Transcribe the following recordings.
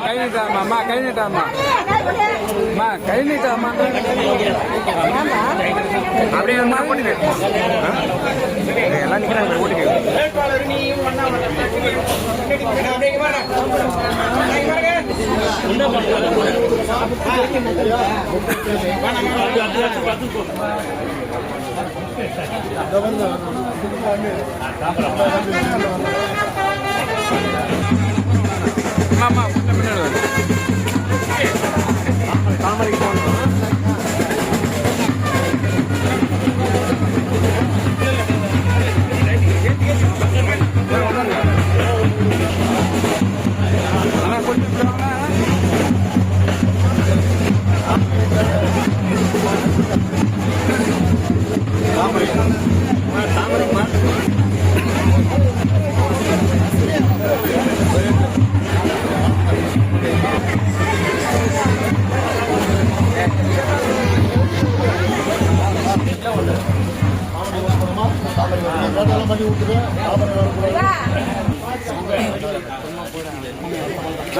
கை நீட்டாமா அம்மா கை நீட்டாமா அம்மா கை நீட்டாமா அப்படியே எல்லாம் நிற்கிறாங்க ஓட்டிக்கு ஆமா தாமரைக்கு போகணும்.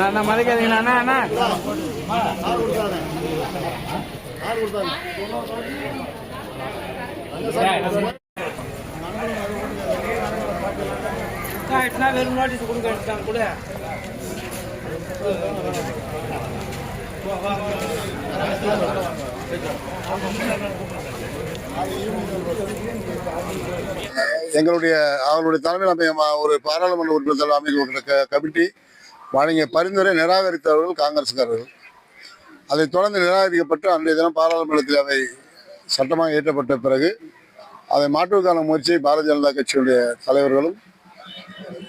அண்ணா மறைக்காதீங்கண்ணா அண்ணா அண்ணா வெறும் நோட்டீஸ் கொடுங்க எடுத்தாங்க கூட அவர்களுடைய தலைமையில் ஒரு பாராளுமன்ற உறுப்பினர் அமைக்க கமிட்டி வழங்கிய பரிந்துரை நிராகரித்தவர்கள் காங்கிரஸ்காரர்கள். அதைத் தொடர்ந்து நிராகரிக்கப்பட்டு அன்றைய தினம் பாராளுமன்றத்தில் அவை சட்டமாக இயற்றப்பட்ட பிறகு அதை மாற்றுவதற்கான முயற்சியை பாரதிய ஜனதா கட்சியுடைய தலைவர்களும்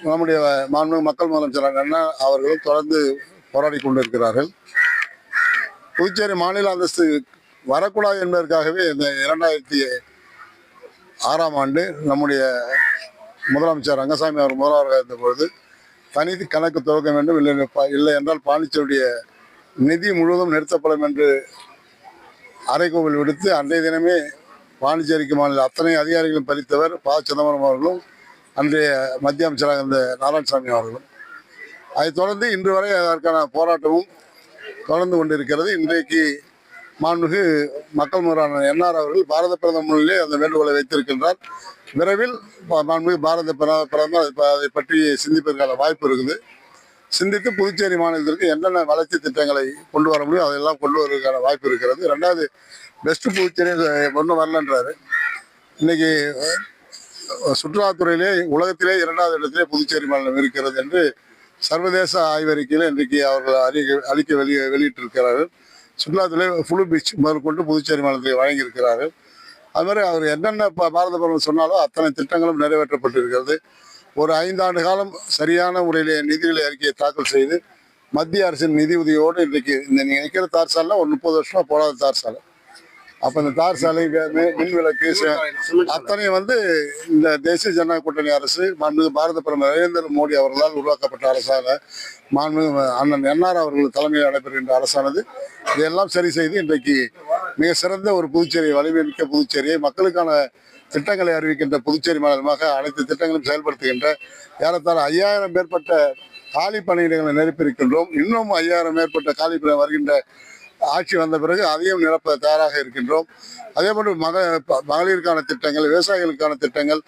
நம்முடைய மாண்புமிகு மக்கள் முதலமைச்சர் அண்ணா அவர்களும் தொடர்ந்து போராடி கொண்டிருக்கிறார்கள். புதுச்சேரி மாநில அந்தஸ்து வரக்கூடாது என்பதற்காகவே இந்த 2006ஆம் ஆண்டு நம்முடைய முதலமைச்சர் ரங்கசாமி அவர் முதல்வராக இருந்தபொழுது தனி கணக்கு துவக்க வேண்டும், இல்லை என்றால் பாண்டிச்சேரியுடைய நிதி முழுவதும் நிறுத்தப்படும் என்று அறைகூவல் விடுத்து அன்றைய தினமே பாண்டிச்சேரிக்கு மாநில அத்தனை அதிகாரிகளும் பறித்தவர் ப. சிதம்பரம் அவர்களும் அன்றைய மத்திய அமைச்சராக இருந்த நாராயணசாமி அவர்களும். அதைத் தொடர்ந்து இன்று வரை அதற்கான போராட்டமும் தொடர்ந்து கொண்டிருக்கிறது. இன்றைக்கு மாண்புமிகு மக்கள் முதல்வர் என்ஆர் அவர்கள் பாரத பிரதமரிலே அந்த வேண்டுகோளை வைத்திருக்கின்றார். விரைவில் மாண்புமிகு பாரத பிரதமர் அதை பற்றி சிந்திப்பதற்கான வாய்ப்பு இருக்குது. சிந்தித்து புதுச்சேரி மாநிலத்திற்கு என்னென்ன வளர்ச்சி திட்டங்களை கொண்டு வர முடியும் அதையெல்லாம் கொண்டு வருவதற்கான வாய்ப்பு இருக்கிறது. ரெண்டாவது, பெஸ்ட் புதுச்சேரி ஒன்றும் வரலன்றாரு. இன்னைக்கு சுற்றுலாத்துறையிலே உலகத்திலே 2வது இடத்திலே புதுச்சேரி மாநிலம் இருக்கிறது என்று சர்வதேச ஆய்வறிக்கையில் இன்றைக்கு அவர்கள் அறிக்கை வெளியிட்டிருக்கிறார்கள். சுற்றுலாத்துறை ஃபுல்லு பீச் முதல் கொண்டு புதுச்சேரி மாநிலத்தில் வழங்கியிருக்கிறார்கள். அது மாதிரி அவர் என்னென்ன பாரத பிரதமர் சொன்னாலும் அத்தனை திட்டங்களும் நிறைவேற்றப்பட்டிருக்கிறது. ஒரு 5 ஆண்டு காலம் சரியான முறையிலே நிதிநிலை அறிக்கையை தாக்கல் செய்து மத்திய அரசின் நிதி உதவியோடு இன்றைக்கு இந்த நீங்கள் நிற்கிற தார் சாலைலாம் ஒரு 30 வருஷமா போடாத தார் சாலை. அப்போ இந்த தார் சாலை, மின் விளக்கு அத்தனை இந்த தேசிய ஜனநாயக கூட்டணி அரசு மாண்புமிகு பாரத பிரதமர் நரேந்திர மோடி அவர்களால் உருவாக்கப்பட்ட அரசாக மாண்புமிகு அண்ணன் என்ஆர் அவர்கள் தலைமையில் நடைபெறுகின்ற அரசானது இதையெல்லாம் சரி செய்து இன்றைக்கு மிக சிறந்த ஒரு புதுச்சேரி, வலிமைமிக்க புதுச்சேரியை, மக்களுக்கான திட்டங்களை அறிவிக்கின்ற புதுச்சேரி மாநிலமாக அனைத்து திட்டங்களும் செயல்படுத்துகின்ற ஏறத்தாழ 5000 மேற்பட்ட காலி பணியிடங்களை நிரப்பியிருக்கின்றோம். இன்னும் 5000 மேற்பட்ட காலி வருகின்ற ஆட்சி வந்த பிறகு அதையும் நிரப்ப தயாராக இருக்கின்றோம். அதே போன்று மகளிருக்கான திட்டங்கள், விவசாயிகளுக்கான திட்டங்கள்,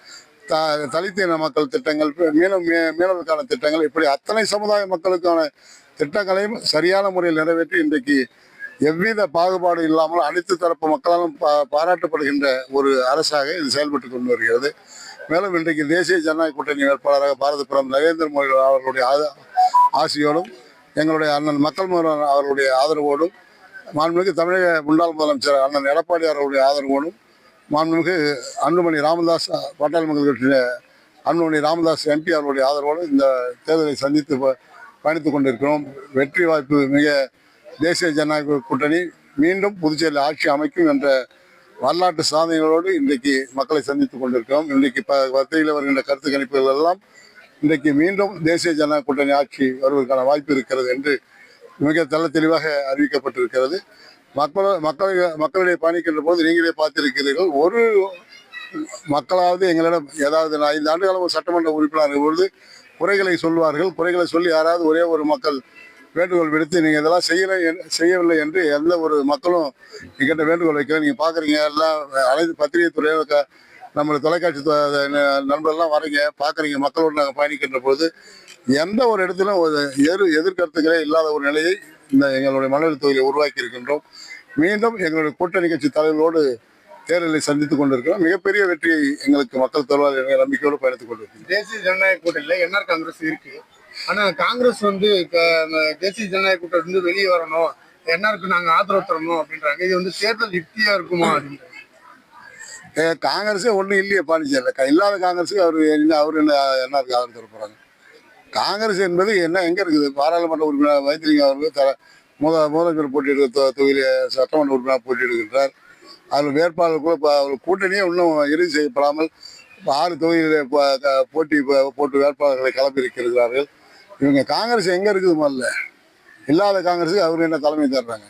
தலித் இன மக்கள் திட்டங்கள், மீனவர்களுக்கான திட்டங்கள், இப்படி அத்தனை சமுதாய மக்களுக்கான திட்டங்களையும் சரியான முறையில் நிறைவேற்றி இன்றைக்கு எவ்வித பாகுபாடு இல்லாமல் அனைத்து தரப்பு மக்களாலும் பாராட்டப்படுகின்ற ஒரு அரசாக இது செயல்பட்டு கொண்டு வருகிறது. மேலும் இன்றைக்கு தேசிய ஜனநாயக கூட்டணி வேட்பாளராக பாரத பிரதமர் நரேந்திர மோடி அவர்களுடைய ஆசியோடும் எங்களுடைய அண்ணன் மக்கள் முதல்வர் அவர்களுடைய ஆதரவோடும் மாண்புமிகு தமிழக முன்னாள் முதலமைச்சர் அண்ணன் எடப்பாடி அவர்களுடைய ஆதரவோடும் மாண்புமிகு அன்புமணி ராமதாஸ் பாட்டாளி மக்கள் கட்சிய அன்புமணி ராமதாஸ் எம்பி அவர்களுடைய ஆதரவோடு இந்த தேர்தலை சந்தித்து பயணித்துக் கொண்டிருக்கிறோம். வெற்றி வாய்ப்பு மிக தேசிய ஜனநாயக கூட்டணி மீண்டும் புதுச்சேரியில் ஆட்சி அமைக்கும் என்ற வரலாற்று சாதனைகளோடு இன்றைக்கு மக்களை சந்தித்துக் கொண்டிருக்கிறோம். இன்றைக்கு பத்திரிகையில் வருகின்ற கருத்து கணிப்புகள் எல்லாம் இன்றைக்கு மீண்டும் தேசிய ஜனநாயக கூட்டணி ஆட்சி வருவதற்கான வாய்ப்பு இருக்கிறது என்று மிக தெளிவாக அறிவிக்கப்பட்டிருக்கிறது. மக்களிடையே பயணிக்கின்ற போது நீங்களே பார்த்திருக்கிறீர்கள். ஒரு மக்களாவது எங்களிடம் ஏதாவது 5 ஆண்டு காலம் சட்டமன்ற உறுப்பினர் பொழுது குறைகளை சொல்வார்கள். குறைகளை சொல்லி யாராவது ஒரே ஒரு மக்கள் வேண்டுகோள் விடுத்து நீங்கள் இதெல்லாம் செய்யவில்லை என்று எந்த ஒரு மக்களும் எங்கிட்ட வேண்டுகோள் வைக்கல. நீங்கள் பார்க்குறீங்க எல்லாம் பத்திரிகை துறையில் நம்மளுடைய தொலைக்காட்சி நண்பர்கள்லாம் வரீங்க, பார்க்குறீங்க, மக்களோடு நாங்கள் பயணிக்கின்ற போது எந்த ஒரு இடத்திலும் ஒரு எதிர்கருத்துக்களே இல்லாத ஒரு நிலையை இந்த எங்களுடைய மணல் தொகுதியை உருவாக்கி இருக்கின்றோம். மீண்டும் எங்களுடைய கூட்டணி கட்சி தலைவர்களோடு தேர்தலை சந்தித்துக் கொண்டிருக்கிறோம். மிகப்பெரிய வெற்றியை எங்களுக்கு மக்கள் தருவார் என்ற நம்பிக்கையோடு பயணித்துக் கொண்டிருக்கிறோம். தேசிய ஜனநாயக கூட்டணியில் என்ஆர் காங்கிரஸ் இருக்கு. ஆனா காங்கிரஸ் தேசிய ஜனநாயக கூட்டணி வெளியே வரணும், என்ஆருக்கு நாங்க ஆதரவு தரணும் அப்படின்றாங்க. இது தேர்தல் யுக்தியா இருக்குமா அப்படின்றாங்க. காங்கிரஸே ஒன்றும் இல்லையே பாண்டிச்சேரியில். இல்லாத காங்கிரஸுக்கு அவர் என்ன என்ஆருக்கு ஆதரவு தர போறாங்க? காங்கிரஸ் என்பது என்ன எங்க இருக்குது? பாராளுமன்ற உறுப்பினர் வைத்திலிங்க அவர்கள் முதலமைச்சர் போட்டியிடுகிற தொகுதியில் சட்டமன்ற உறுப்பினர் போட்டியிடுகின்றார். அதில் வேட்பாளர் கூட கூட்டணியே இன்னும் இறுதி செய்யப்படாமல் 6 தொகுதியில் போட்டு வேட்பாளர்களை களப்பிருக்கிறார்கள். இவங்க காங்கிரஸ் எங்க இருக்குது? முதல்ல இல்லாத காங்கிரஸுக்கு அவர் என்ன தலைமை தர்றாங்க?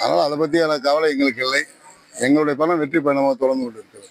அதனால் அதை பற்றி கவலை எங்களுக்கு இல்லை. எங்களுடைய பயணம் வெற்றி பயணமாக தொடர்ந்து கொண்டிருக்கிறது.